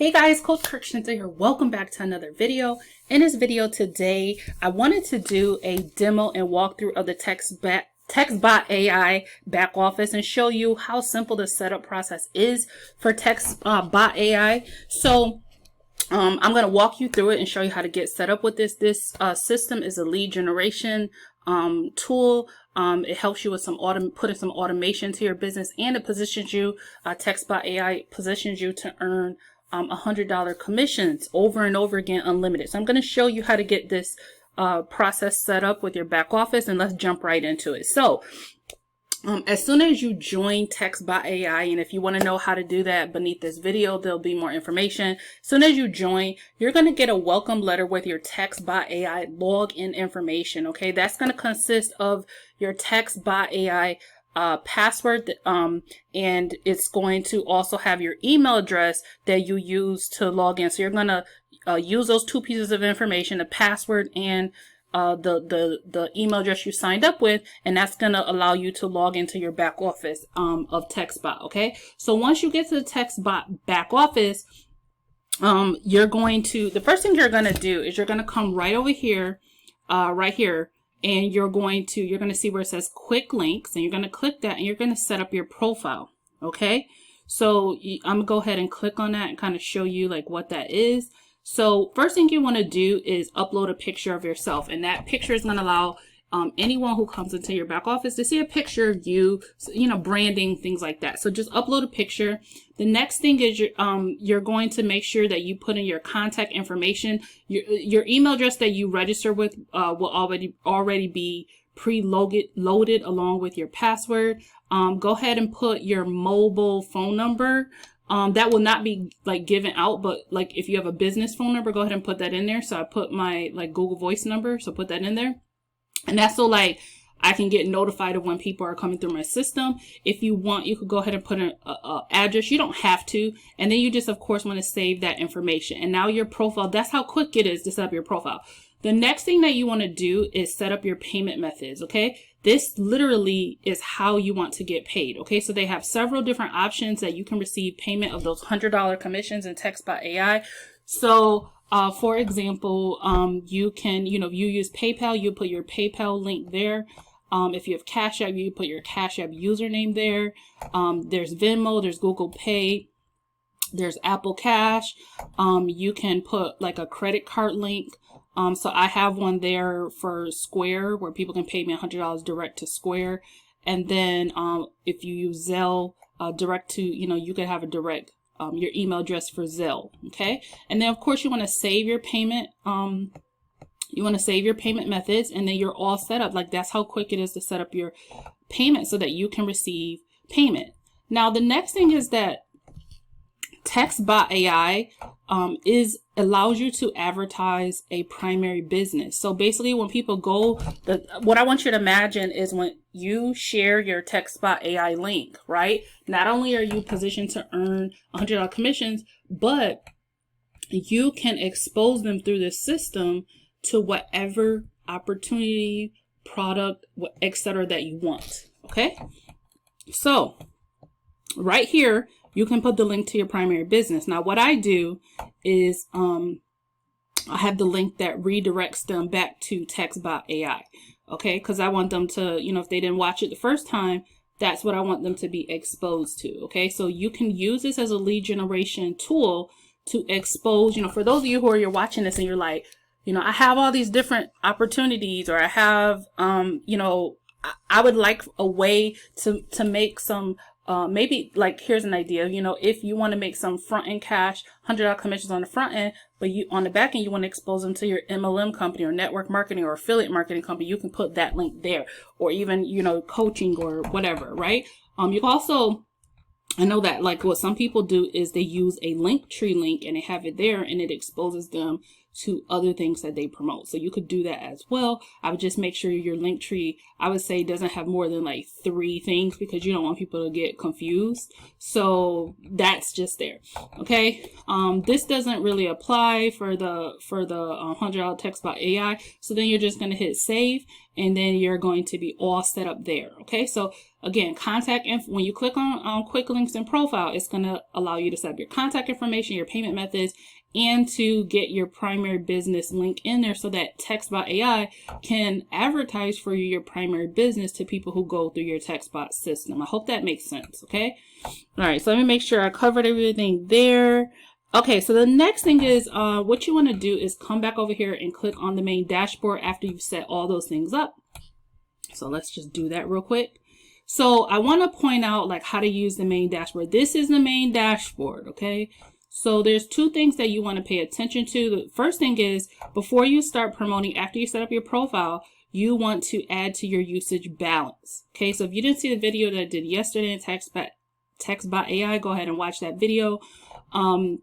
Hey guys, 𝐸𝐞𝐜 here. Welcome back to another video. In this video today, I wanted to do a demo and walkthrough of the textbot AI back office and show you how simple the setup process is for textbot AI. So I'm going to walk you through it and show you how to get set up with this. This system is a lead generation tool. It helps you with putting some automation to your business, and it positions you, textbot AI positions you to earn $100 commissions over and over again, unlimited. So I'm going to show you how to get this process set up with your back office, and let's jump right into it. So as soon as you join textbot AI, and if you want to know how to do that, beneath this video there'll be more information. As soon as you join, you're going to get a welcome letter with your textbot AI login information. Okay, that's going to consist of your textbot AI password, and it's going to also have your email address that you use to log in. So you're going to use those two pieces of information, the password and the email address you signed up with, and that's going to allow you to log into your back office of textbot. Okay, so once you get to the textbot back office, the first thing you're going to do is you're going to come right over here, right here. And you're going to see where it says quick links, and you're going to click that, and you're going to set up your profile. Okay, so I'm gonna go ahead and click on that and kind of show you like what that is. So first thing you want to do is upload a picture of yourself, and that picture is going to allow anyone who comes into your back office to see a picture of you, branding, things like that. So just upload a picture. The next thing is you're going to make sure that you put in your contact information. Your email address that you register with will already be loaded along with your password. Go ahead and put your mobile phone number. That will not be like given out, but like if you have a business phone number, go ahead and put that in there. So I put my Google Voice number, so put that in there. And that's so I can get notified of when people are coming through my system. If you want, you could go ahead and put an address. You don't have to. And then you just, of course, want to save that information. And now your profile, that's how quick it is to set up your profile. The next thing that you want to do is set up your payment methods. Okay, this literally is how you want to get paid. Okay, so they have several different options that you can receive payment of those $100 commissions in textbot AI. So for example, you can, if you use PayPal, you put your PayPal link there. If you have Cash App, you put your Cash App username there. There's Venmo, there's Google Pay, there's Apple Cash. You can put like a credit card link. So I have one there for Square where people can pay me $100 direct to Square. And then if you use Zelle direct to, you can have a direct your email address for Zelle. Okay, and then of course you want to save your payment. You want to save your payment methods, and then you're all set up. Like that's how quick it is to set up your payment so that you can receive payment. Now the next thing is that textbot AI allows you to advertise a primary business. So basically when people go, what I want you to imagine is when you share your textbot AI link, right? Not only are you positioned to earn $100 commissions, but you can expose them through the system to whatever opportunity, product, etc. that you want. Okay, so right here you can put the link to your primary business. Now what I do is I have the link that redirects them back to textbot AI. Okay, because I want them to, if they didn't watch it the first time, that's what I want them to be exposed to. Okay, so you can use this as a lead generation tool to expose, for those of you you're watching this and you're like, I have all these different opportunities, or I have, I would like a way to make some, maybe like, here's an idea, if you want to make some front end cash, $100 commissions on the front end, but on the back end, you want to expose them to your MLM company or network marketing or affiliate marketing company, you can put that link there, or even, coaching or whatever, right? You can also, I know that like what some people do is they use a Linktree link and they have it there and it exposes them to other things that they promote. So you could do that as well. I would just make sure your link tree, I would say, doesn't have more than like 3 things, because you don't want people to get confused. So that's just there. Okay. This doesn't really apply for the $100 textbot.ai. So then you're just going to hit save, and then you're going to be all set up there. Okay. So again, contact info, when you click on quick links and profile, it's going to allow you to set up your contact information, your payment methods, and to get your primary business link in there so that textbot.ai can advertise for you, your primary business, to people who go through your textbot system. I hope that makes sense. Okay. All right. So let me make sure I covered everything there. Okay. So the next thing is what you want to do is come back over here and click on the main dashboard after you've set all those things up. So let's just do that real quick. So I want to point out like how to use the main dashboard. This is the main dashboard. Okay. So there's 2 things that you want to pay attention to. The first thing is, before you start promoting, after you set up your profile, you want to add to your usage balance. Okay, so if you didn't see the video that I did yesterday in textbot.ai, go ahead and watch that video. And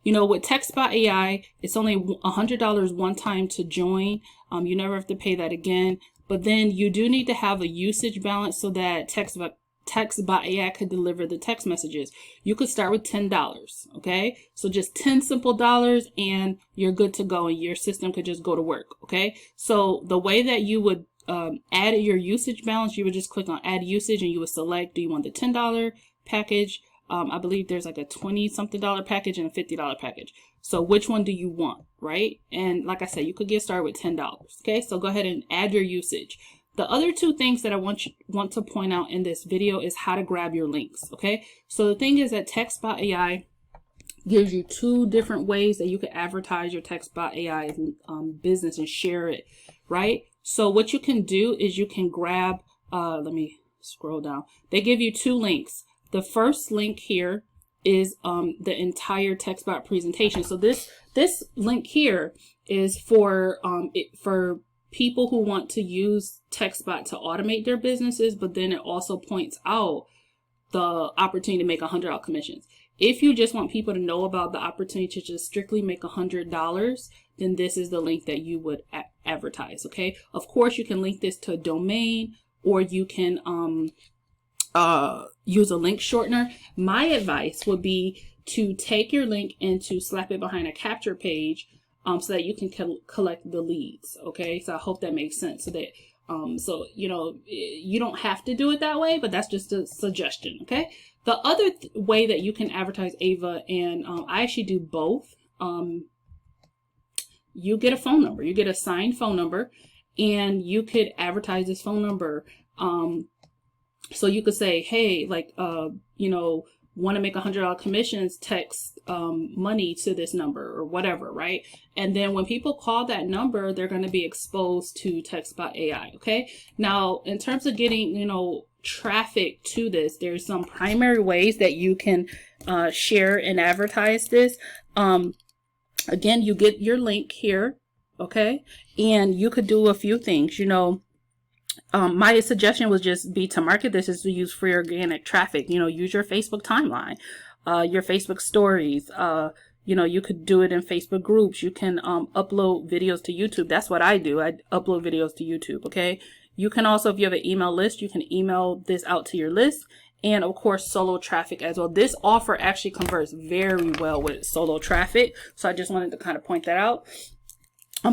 you know, with textbot.ai, it's only $100 one time to join. You never have to pay that again. But then you do need to have a usage balance so that textbot.ai could deliver the text messages. You could start with $10. Okay, so just 10 simple dollars and you're good to go, and your system could just go to work. Okay, so the way that you would add your usage balance, you would just click on add usage, and you would select, do you want the $10 package? I believe there's like a $20-something package and a $50 package. So which one do you want, right? And like I said, you could get started with $10. Okay, so go ahead and add your usage. The other 2 things that I want to point out in this video is how to grab your links. Okay, so the thing is that textbot.ai gives you 2 different ways that you can advertise your textbot.ai business and share it, right? So what you can do is you can grab, let me scroll down. They give you 2 links. The first link here is the entire textbot presentation. So this link here is for people who want to use textbot to automate their businesses, but then it also points out the opportunity to make $100 commissions. If you just want people to know about the opportunity to just strictly make $100, then this is the link that you would advertise. Okay, of course you can link this to a domain, or you can use a link shortener. My advice would be to take your link and to slap it behind a capture page, so that you can collect the leads. Okay, so I hope that makes sense. So that so you know, you don't have to do it that way, but that's just a suggestion. Okay, the other way that you can advertise Ava, and I actually do both. You get a phone number, you get a signed phone number, and you could advertise this phone number. So you could say, hey, like you know, want to make $100 commissions, text money to this number or whatever, right? And then when people call that number, they're going to be exposed to textbot.ai. Okay, now in terms of getting, you know, traffic to this, there's some primary ways that you can share and advertise this. Again, you get your link here, okay, and you could do a few things. You know, my suggestion was just be to market this is to use free organic traffic. You know, use your Facebook timeline, your Facebook stories. You know, you could do it in Facebook groups. You can upload videos to YouTube. That's what I do. I upload videos to YouTube. Okay. You can also, if you have an email list, you can email this out to your list. And of course, solo traffic as well. This offer actually converts very well with solo traffic. So I just wanted to kind of point that out.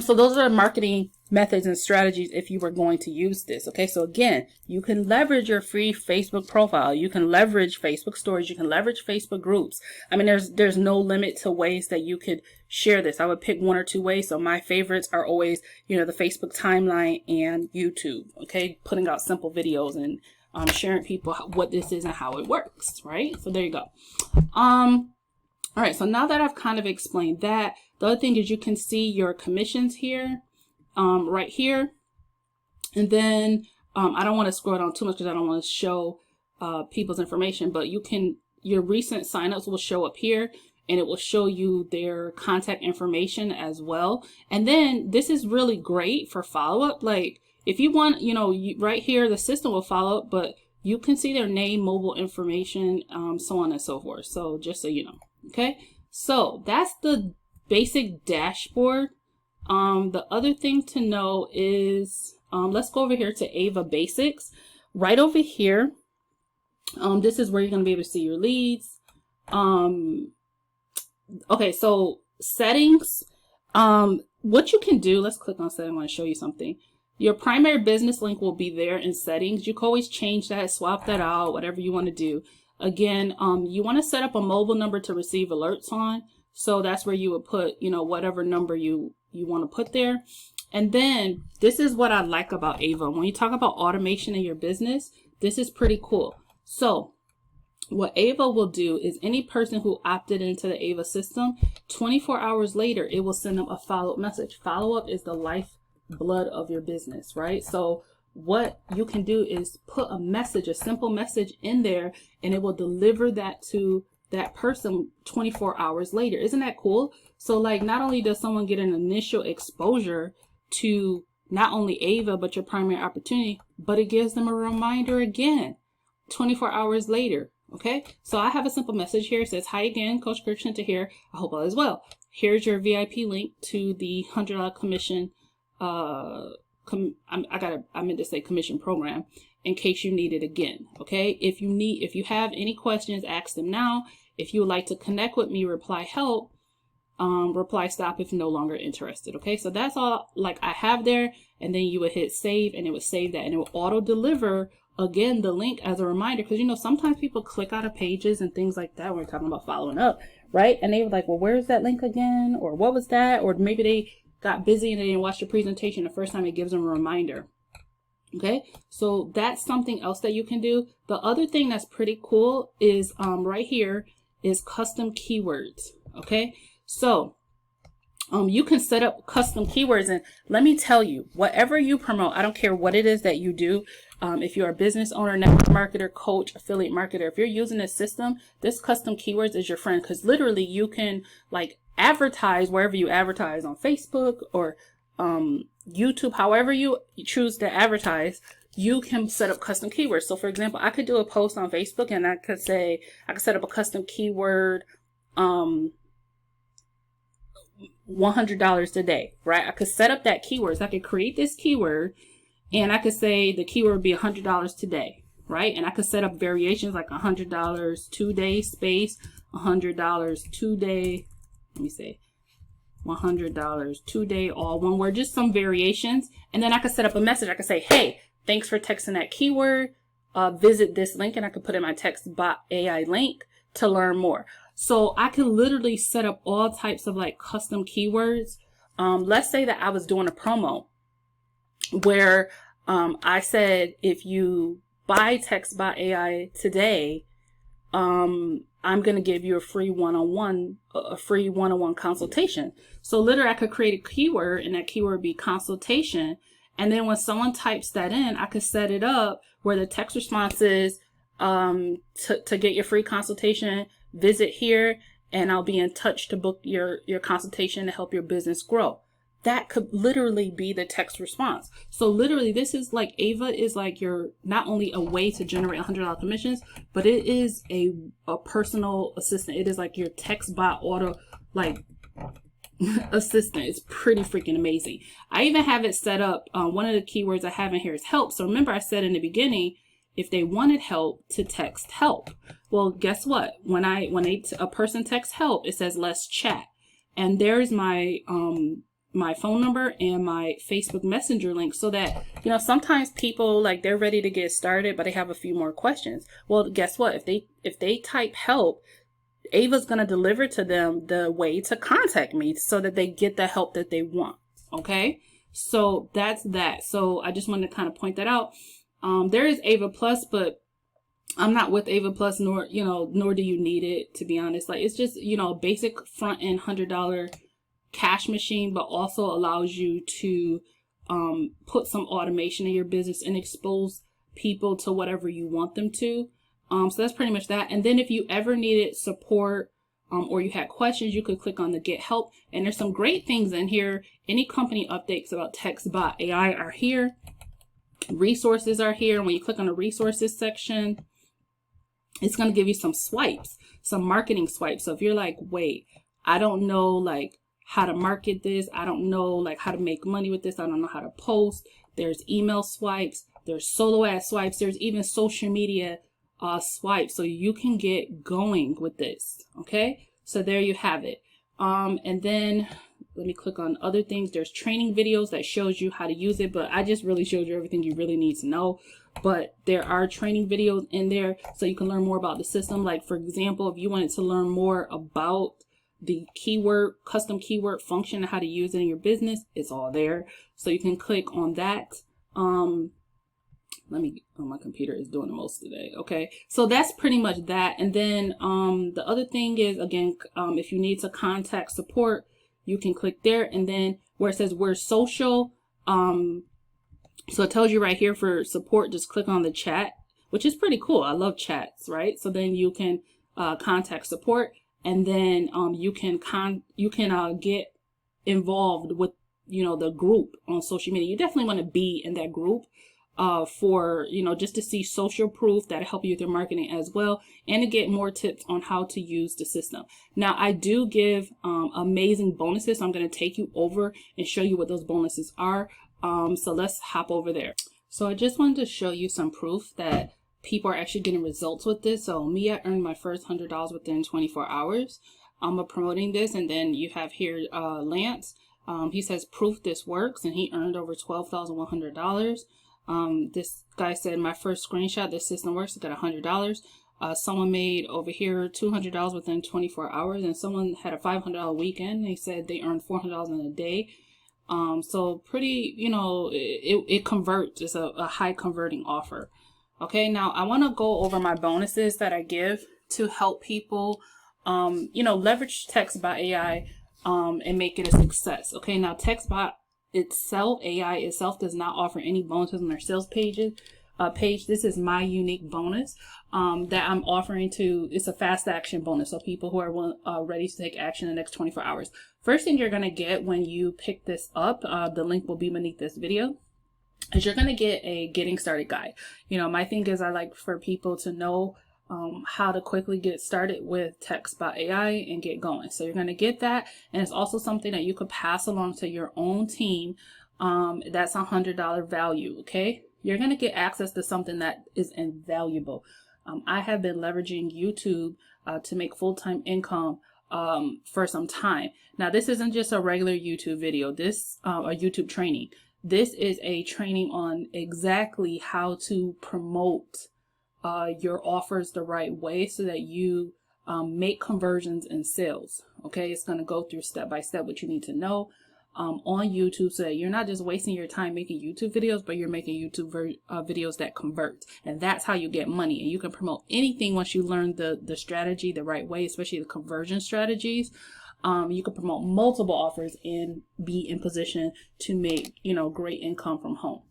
So those are marketing methods and strategies if you were going to use this. Okay, so again, you can leverage your free Facebook profile. You can leverage Facebook stories. You can leverage Facebook groups. I mean, there's no limit to ways that you could share this. I would pick 1 or 2 ways. So my favorites are always, you know, the Facebook timeline and YouTube. Okay, putting out simple videos and sharing people what this is and how it works. Right. So there you go. All right, so now that I've kind of explained that, the other thing is you can see your commissions here, right here. And then I don't want to scroll down too much because I don't want to show people's information, but you can, your recent signups will show up here, and it will show you their contact information as well. And then this is really great for follow-up. Like if you want, you know, right here, the system will follow up, but you can see their name, mobile information, so on and so forth. So just so you know. Okay, so that's the basic dashboard. The other thing to know is, let's go over here to Ava Basics. Right over here, this is where you're going to be able to see your leads. Okay, so settings. What you can do, let's click on settings. I want to show you something. Your primary business link will be there in settings. You can always change that, swap that out, whatever you want to do. Again, you want to set up a mobile number to receive alerts on. So that's where you would put, you know, whatever number you want to put there. And then this is what I like about Ava. When you talk about automation in your business, this is pretty cool. So what Ava will do is any person who opted into the Ava system, 24 hours later, it will send them a follow-up message. Follow-up is the lifeblood of your business, right? So what you can do is put a message, a simple message in there, and it will deliver that to that person 24 hours later. Isn't that cool? So like, not only does someone get an initial exposure to not only Ava, but your primary opportunity, but it gives them a reminder again 24 hours later. Okay, so I have a simple message here. It says, "Hi again, Coach Kirchenta here. I hope all is well. Here's your VIP link to the $100 commission. I meant to say commission program, in case you need it again." Okay, if you have any questions, ask them now. If you would like to connect with me, reply help. Reply stop if no longer interested. Okay, so that's all like I have there, and then you would hit save, and it would save that, and it will auto deliver again the link as a reminder, because you know sometimes people click out of pages and things like that when we're talking about following up, right? And they were like, well, where's that link again, or what was that, or maybe they got busy and they didn't watch the presentation the first time. It gives them a reminder. Okay, so that's something else that you can do. The other thing that's pretty cool is right here is custom keywords. Okay, so you can set up custom keywords, and let me tell you, whatever you promote, I don't care what it is that you do. If you're a business owner, network marketer, coach, affiliate marketer, if you're using this system, this custom keywords is your friend, because literally you can like advertise wherever you advertise, on Facebook or YouTube, however you choose to advertise, you can set up custom keywords. So for example, I could do a post on Facebook and I could say, I could set up a custom keyword, $100 today, right? I could set up that keyword. So I could create this keyword, and I could say the keyword would be $100 today, right? And I could set up variations like $100 today space, $100 today. Let me say $100 today, all one word, just some variations. And then I could set up a message. I could say, hey, thanks for texting that keyword. Visit this link, and I could put in my textbot.ai link to learn more. So I could literally set up all types of like custom keywords. Let's say that I was doing a promo where I said, if you buy textbot.ai today, I'm going to give you a free one-on-one consultation. So literally I could create a keyword, and that keyword would be consultation. And then when someone types that in, I could set it up where the text response is, to get your free consultation, visit here, and I'll be in touch to book your consultation to help your business grow. That could literally be the text response. So literally this is like, Ava is like your, not only a way to generate $100 commissions, but it is a personal assistant. It is like your text bot auto like assistant. It's pretty freaking amazing. I even have it set up. One of the keywords I have in here is help. So remember I said in the beginning, if they wanted help, to text help. Well, guess what? When a person texts help, it says let's chat, and there's my my phone number and my Facebook Messenger link, so that, you know, sometimes people like they're ready to get started, but they have a few more questions. Well, guess what? If they type help, Ava's going to deliver to them the way to contact me so that they get the help that they want. Okay, so that's that. So I just wanted to kind of point that out. There is Ava Plus, but I'm not with Ava Plus, nor do you need it, to be honest. Like, it's just, you know, a basic front end $100 cash machine, but also allows you to put some automation in your business and expose people to whatever you want them to. So that's pretty much that. And then if you ever needed support or you had questions, you could click on the Get Help. And there's some great things in here. Any company updates about textbot.ai are here. Resources are here. When you click on the resources section, it's going to give you some swipes, some marketing swipes. So if you're like, wait, I don't know like how to market this. I don't know like how to make money with this. I don't know how to post. There's email swipes. There's solo ad swipes. There's even social media swipes. So you can get going with this. Okay. So there you have it. And then let me click on other things. There's training videos that shows you how to use it, but I just really showed you everything you really need to know. But there are training videos in there so you can learn more about the system. Like for example, if you wanted to learn more about the keyword, custom keyword function and how to use it in your business, it's all there. So you can click on that. My computer is doing the most today. Okay, so that's pretty much that. And then the other thing is, again, if you need to contact support, you can click there, and then where it says we're social, so it tells you right here for support, just click on the chat, which is pretty cool. I love chats, right? So then you can contact support, and then you can get involved with, you know, the group on social media. You definitely want to be in that group for, you know, just to see social proof that'll help you with your marketing as well, and to get more tips on how to use the system. Now, I do give amazing bonuses. So I'm going to take you over and show you what those bonuses are. So let's hop over there. So I just wanted to show you some proof that people are actually getting results with this. So me, I earned my first $100 within 24 hours. I'm promoting this, and then you have here Lance. He says proof this works, and he earned over $12,100. This guy said my first screenshot, this system works, I got $100. Someone made over here $200 within 24 hours, and someone had a $500 weekend. They said they earned $400 in a day. So pretty, you know, it converts. It's a high converting offer. Okay, now I want to go over my bonuses that I give to help people, you know, leverage textbot.ai and make it a success. Okay, now textbot itself, AI itself, does not offer any bonuses on their sales page. This is my unique bonus that I'm offering to. It's a fast action bonus, so people who are ready to take action in the next 24 hours. First thing you're going to get when you pick this up, the link will be beneath this video, is you're going to get a getting started guide. You know, my thing is I like for people to know how to quickly get started with textbot.ai and get going. So you're going to get that, and it's also something that you could pass along to your own team. That's $100 value. Okay, you're going to get access to something that is invaluable. I have been leveraging YouTube to make full-time income for some time. Now, this isn't just a regular YouTube video, this a YouTube training. This is a training on exactly how to promote your offers the right way so that you make conversions and sales. Okay, it's going to go through step by step what you need to know on YouTube, so that you're not just wasting your time making YouTube videos, but you're making YouTube videos that convert. And that's how you get money. And you can promote anything once you learn the strategy the right way, especially the conversion strategies. You can promote multiple offers and be in position to make, you know, great income from home.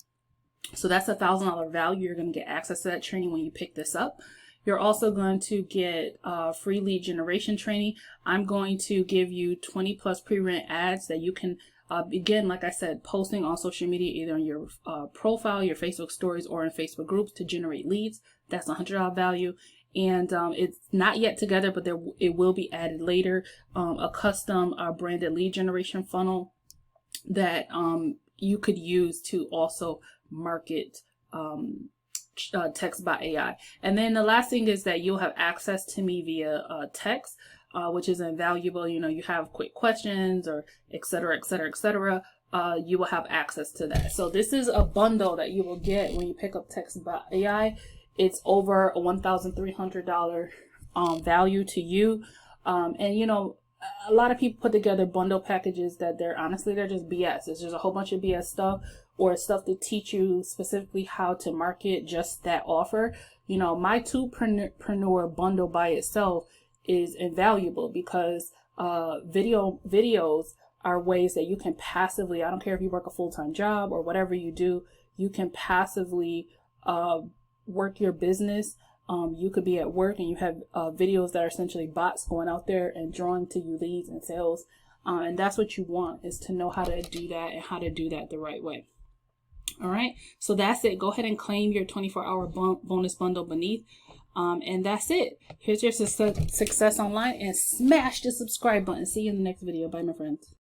So that's $1,000 value. You're going to get access to that training when you pick this up. You're also going to get free lead generation training. I'm going to give you 20+ pre-rent ads that you can begin, like I said, posting on social media, either on your profile, your Facebook stories, or in Facebook groups to generate leads. That's $100 value. And it's not yet together, but it will be added later. A custom branded lead generation funnel that you could use to also market textbot.ai. And then the last thing is that you'll have access to me via text, which is invaluable. You know, you have quick questions or et cetera, et cetera, et cetera. You will have access to that. So this is a bundle that you will get when you pick up textbot.ai. It's over a $1,300 value to you. And you know, a lot of people put together bundle packages that they're just BS. It's just a whole bunch of BS stuff, or stuff to teach you specifically how to market just that offer. You know, my Twopreneur bundle by itself is invaluable because videos are ways that you can passively, I don't care if you work a full-time job or whatever you do, you can passively work your business. You could be at work and you have videos that are essentially bots going out there and drawing to you leads and sales. And that's what you want, is to know how to do that and how to do that the right way. All right, so that's it. Go ahead and claim your 24-hour bonus bundle beneath. And that's it. Here's your success online, and smash the subscribe button. See you in the next video. Bye, my friends.